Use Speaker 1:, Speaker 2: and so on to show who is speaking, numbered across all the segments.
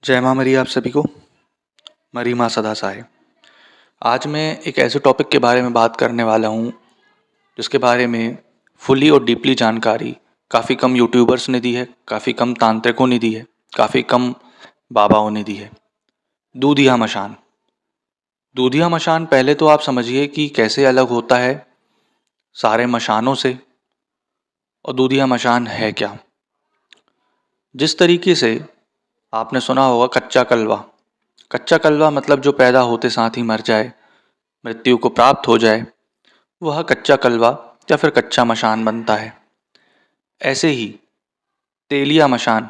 Speaker 1: जय माँ मरी आप सभी को। मरी माँ सदा सहाय। आज मैं एक ऐसे टॉपिक के बारे में बात करने वाला हूँ जिसके बारे में फुली और डीपली जानकारी काफ़ी कम यूट्यूबर्स ने दी है, काफ़ी कम तांत्रिकों ने दी है, काफ़ी कम बाबाओं ने दी है। दूधिया मशान। दूधिया मशान पहले तो आप समझिए कि कैसे अलग होता है सारे मशानों से, और दूधिया मशान है क्या। जिस तरीके से आपने सुना होगा कच्चा कलवा। कच्चा कलवा मतलब जो पैदा होते साथ ही मर जाए, मृत्यु को प्राप्त हो जाए, वह कच्चा कलवा या फिर कच्चा मशान बनता है। ऐसे ही तेलिया मशान।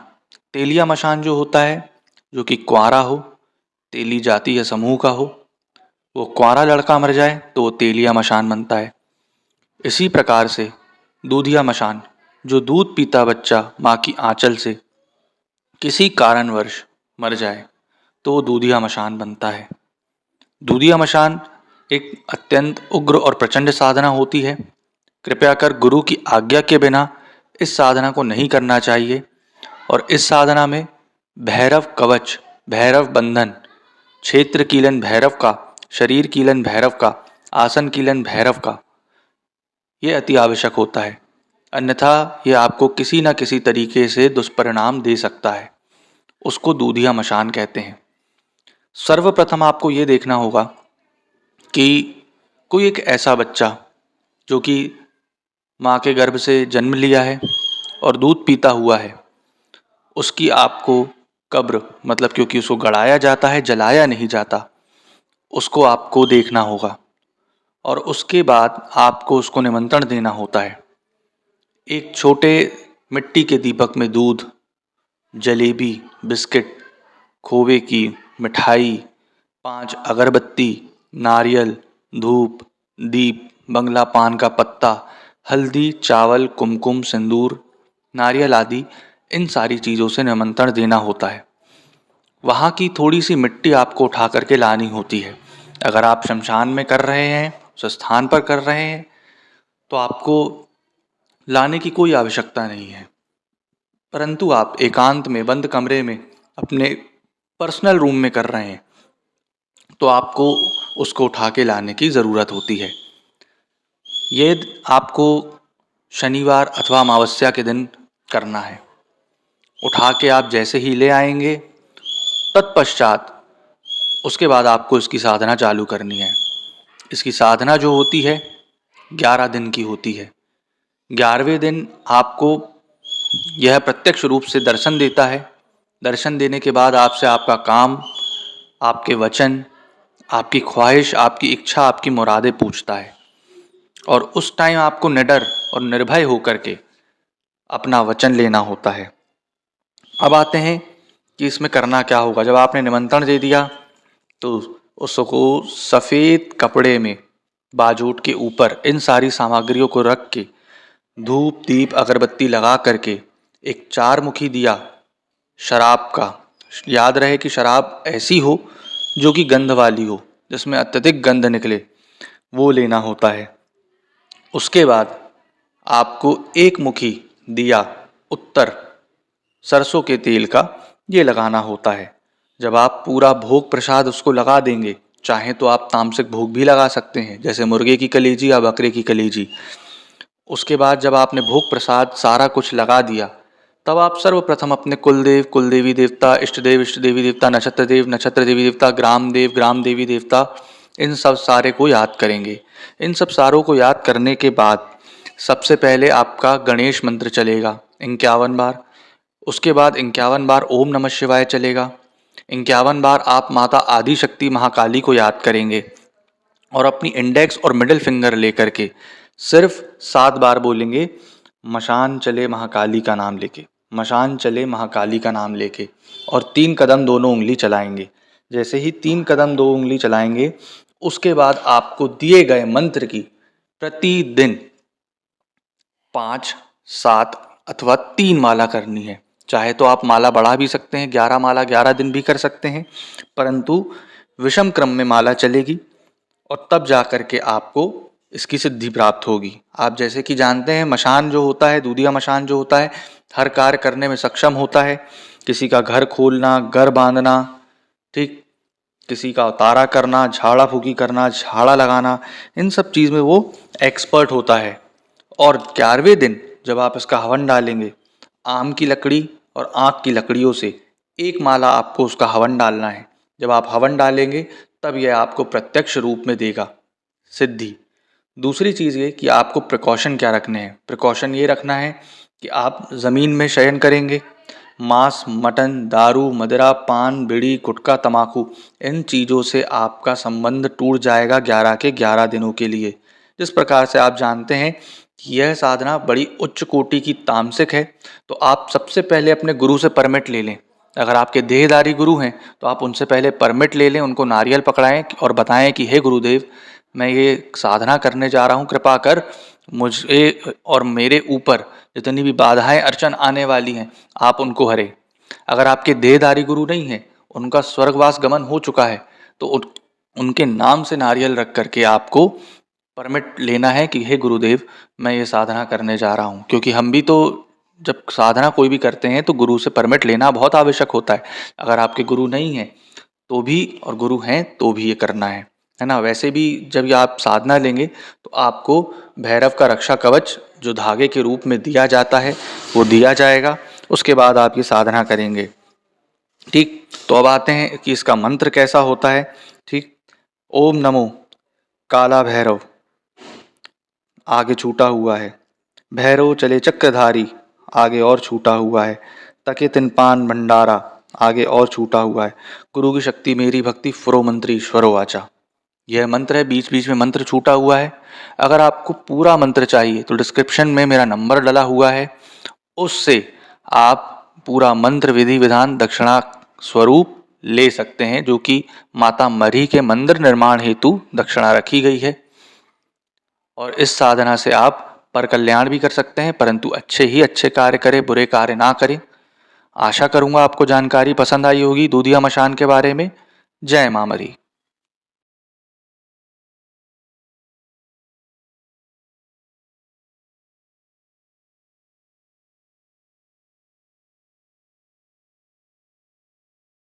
Speaker 1: तेलिया मशान जो होता है, जो कि कुंवारा हो, तेली जाति या समूह का हो, वो कुंवारा लड़का मर जाए तो वो तेलिया मशान बनता है। इसी प्रकार से दूधिया मशान, जो दूध पीता बच्चा माँ की आंचल से किसी कारणवश मर जाए तो वो दूधिया मशान बनता है। दूधिया मशान एक अत्यंत उग्र और प्रचंड साधना होती है। कृपया कर गुरु की आज्ञा के बिना इस साधना को नहीं करना चाहिए। और इस साधना में भैरव कवच, भैरव बंधन, क्षेत्र कीलन भैरव का, शरीर कीलन भैरव का, आसन कीलन भैरव का, ये अति आवश्यक होता है। अन्यथा ये आपको किसी न किसी तरीके से दुष्परिणाम दे सकता है। उसको दूधिया मशान कहते हैं। सर्वप्रथम आपको ये देखना होगा कि कोई एक ऐसा बच्चा जो कि माँ के गर्भ से जन्म लिया है और दूध पीता हुआ है, उसकी आपको कब्र, मतलब क्योंकि उसको गड़ाया जाता है, जलाया नहीं जाता, उसको आपको देखना होगा। और उसके बाद आपको उसको निमंत्रण देना होता है। एक छोटे मिट्टी के दीपक में दूध, जलेबी, बिस्किट, खोवे की मिठाई, 5 अगरबत्ती, नारियल, धूप, दीप, बंगला पान का पत्ता, हल्दी, चावल, कुमकुम, सिंदूर, नारियल आदि, इन सारी चीज़ों से निमंत्रण देना होता है। वहाँ की थोड़ी सी मिट्टी आपको उठा करके लानी होती है। अगर आप शमशान में कर रहे हैं, उस स्थान पर कर रहे हैं, तो आपको लाने की कोई आवश्यकता नहीं है। परंतु आप एकांत में बंद कमरे में अपने पर्सनल रूम में कर रहे हैं तो आपको उसको उठा के लाने की ज़रूरत होती है। ये आपको शनिवार अथवा अमावस्या के दिन करना है। उठा के आप जैसे ही ले आएंगे, तत्पश्चात उसके बाद आपको इसकी साधना चालू करनी है। इसकी साधना जो होती है 11 दिन की होती है। 11वें दिन आपको यह प्रत्यक्ष रूप से दर्शन देता है। दर्शन देने के बाद आपसे आपका काम, आपके वचन, आपकी ख्वाहिश, आपकी इच्छा, आपकी मुरादें पूछता है। और उस टाइम आपको निडर और निर्भय होकर के अपना वचन लेना होता है। अब आते हैं कि इसमें करना क्या होगा। जब आपने निमंत्रण दे दिया तो उसको सफ़ेद कपड़े में बाजूट के ऊपर इन सारी सामग्रियों को रख के धूप, दीप, अगरबत्ती लगा करके एक 4 मुखी दिया शराब का, याद रहे कि शराब ऐसी हो जो कि गंध वाली हो, जिसमें अत्यधिक गंध निकले, वो लेना होता है। उसके बाद आपको 1 मुखी दिया उत्तर सरसों के तेल का, ये लगाना होता है। जब आप पूरा भोग प्रसाद उसको लगा देंगे, चाहे तो आप तामसिक भोग भी लगा सकते हैं, जैसे मुर्गे की कलेजी या बकरे की कलेजी। उसके बाद जब आपने भोग प्रसाद सारा कुछ लगा दिया, तब आप सर्वप्रथम अपने कुलदेव, कुलदेवी देवता, इष्ट देवी देवता, नक्षत्र देव, नक्षत्र देवी देवता, ग्राम देवी देवता, इन सब सारे को याद करेंगे। इन सब सारों को याद करने के बाद सबसे पहले आपका गणेश मंत्र चलेगा 51 बार। उसके बाद 51 बार ओम नमः शिवाय चलेगा। 51 बार आप माता आदि शक्ति महाकाली को याद करेंगे और अपनी इंडेक्स और मिडिल फिंगर लेकर के सिर्फ 7 बार बोलेंगे, मशान चले महाकाली का नाम लेके, मशान चले महाकाली का नाम लेके, और 3 कदम दोनों उंगली चलाएंगे। जैसे ही 3 कदम 2 उंगली चलाएंगे, उसके बाद आपको दिए गए मंत्र की प्रतिदिन 5, 7 अथवा 3 माला करनी है। चाहे तो आप माला बढ़ा भी सकते हैं, 11 माला 11 दिन भी कर सकते हैं, परंतु विषम क्रम में माला चलेगी और तब जा कर के आपको इसकी सिद्धि प्राप्त होगी। आप जैसे कि जानते हैं, मशान जो होता है, दूधिया मशान जो होता है, हर कार्य करने में सक्षम होता है। किसी का घर खोलना, घर बांधना, ठीक, किसी का उतारा करना, झाड़ा फूकी करना, झाड़ा लगाना, इन सब चीज़ में वो एक्सपर्ट होता है। और 11वें दिन जब आप इसका हवन डालेंगे, आम की लकड़ी और आक की लकड़ियों से एक माला आपको उसका हवन डालना है। जब आप हवन डालेंगे तब यह आपको प्रत्यक्ष रूप में देगा सिद्धि। दूसरी चीज़ ये कि आपको प्रिकॉशन क्या रखने हैं। प्रिकॉशन ये रखना है कि आप ज़मीन में शयन करेंगे। मांस, मटन, दारू, मदिरा, पान, बीड़ी, गुटखा, तम्बाकू, इन चीज़ों से आपका संबंध टूट जाएगा 11 के 11 दिनों के लिए। जिस प्रकार से आप जानते हैं कि यह साधना बड़ी उच्च कोटि की तामसिक है, तो आप सबसे पहले अपने गुरु से परमिट ले लें। अगर आपके देहधारी गुरु हैं तो आप उनसे पहले परमिट ले लें, उनको नारियल पकड़ाएं और बताएं कि हे गुरुदेव, मैं ये साधना करने जा रहा हूँ, कृपा कर मुझे और मेरे ऊपर जितनी भी बाधाएं अड़चन आने वाली हैं आप उनको हरे। अगर आपके देहधारी गुरु नहीं हैं, उनका स्वर्गवास गमन हो चुका है, तो उनके नाम से नारियल रख करके आपको परमिट लेना है कि हे गुरुदेव, मैं ये साधना करने जा रहा हूँ। क्योंकि हम भी तो जब साधना कोई भी करते हैं तो गुरु से परमिट लेना बहुत आवश्यक होता है। अगर आपके गुरु नहीं हैं तो भी, और गुरु हैं तो भी ये करना है ना। वैसे भी जब ये आप साधना लेंगे तो आपको भैरव का रक्षा कवच जो धागे के रूप में दिया जाता है वो दिया जाएगा। उसके बाद आप ये साधना करेंगे, ठीक। तो अब आते हैं कि इसका मंत्र कैसा होता है, ठीक। ओम नमो काला भैरव, आगे छूटा हुआ है। भैरव चले चक्रधारी, आगे और छूटा हुआ है। तके तिन पान भंडारा, आगे और छूटा हुआ है। गुरु की शक्ति मेरी भक्ति फुरो मंत्री ईश्वरो वाचा। यह मंत्र है, बीच बीच में मंत्र छूटा हुआ है। अगर आपको पूरा मंत्र चाहिए तो डिस्क्रिप्शन में मेरा नंबर डला हुआ है, उससे आप पूरा मंत्र विधि विधान दक्षिणा स्वरूप ले सकते हैं, जो कि माता मरी के मंदिर निर्माण हेतु दक्षिणा रखी गई है। और इस साधना से आप पर कल्याण भी कर सकते हैं, परंतु अच्छे ही अच्छे कार्य करें, बुरे कार्य ना करें। आशा करूंगा आपको जानकारी पसंद आई होगी दूधिया मशान के बारे में। जय माँ मरी।